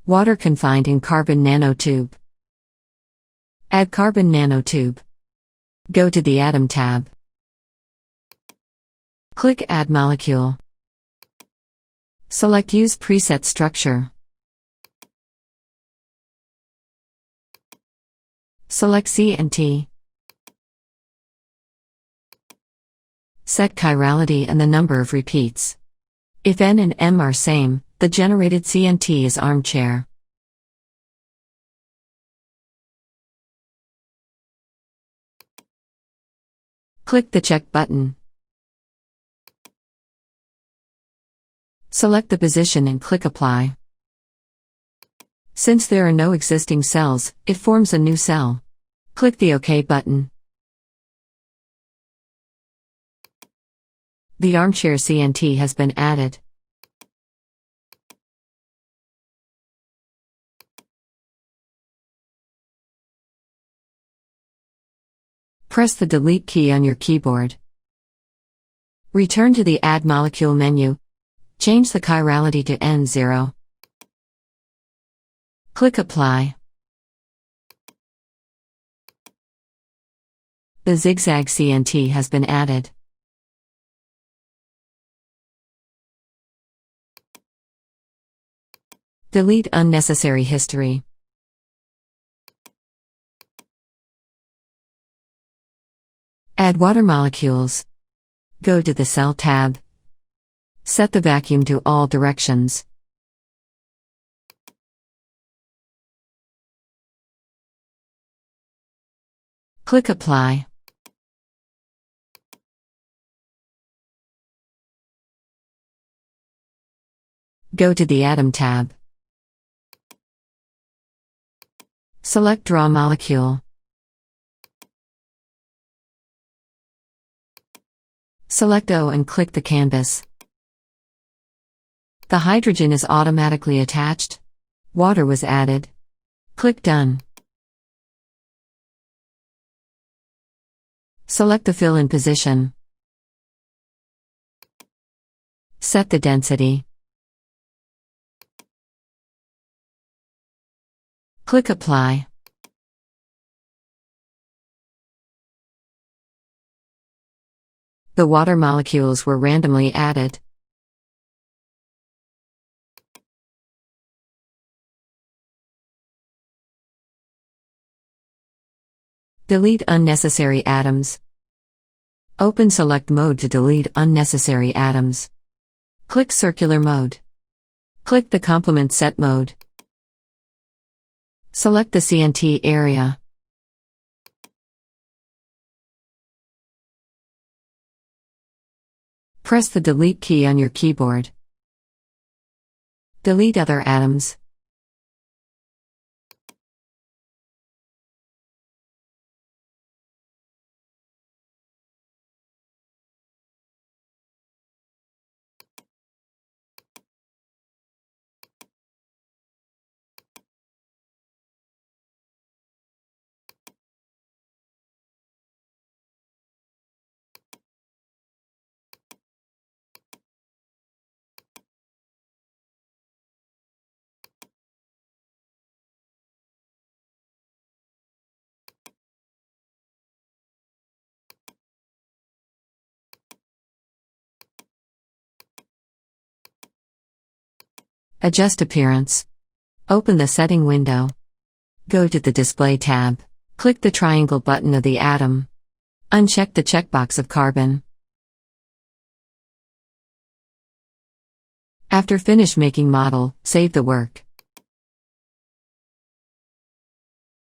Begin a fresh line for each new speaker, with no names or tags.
Water confined in carbon nanotube. Add carbon nanotube. Go to the Atom tab. Click Add Molecule. Select Use Preset Structure. Select CNT. Set chirality and the number of repeats. If N and M are same, the generated CNT is armchair. Click the check button. Select the position and click Apply. Since there are no existing cells, it forms a new cell. Click the OK button. The armchair CNT has been added. Press the Delete key on your keyboard. Return to the Add Molecule menu. Change the chirality to N0. Click Apply. The zigzag CNT has been added. Delete unnecessary history. Add water molecules. Go to the Cell tab. Set the vacuum to all directions. Click Apply. Go to the Atom tab. Select Draw Molecule. Select O and click the canvas. The hydrogen is automatically attached. Water was added. Click Done. Select the fill-in position. Set the density. Click Apply. The water molecules were randomly added. Delete unnecessary atoms. Open Select Mode to delete unnecessary atoms. Click Circular Mode. Click the Complement Set Mode. Select the CNT area. Press the Delete key on your keyboard. Delete other atoms. Adjust appearance. Open the setting window. Go to the Display tab. Click the triangle button of the atom. Uncheck the checkbox of carbon. After finish making model, save the work.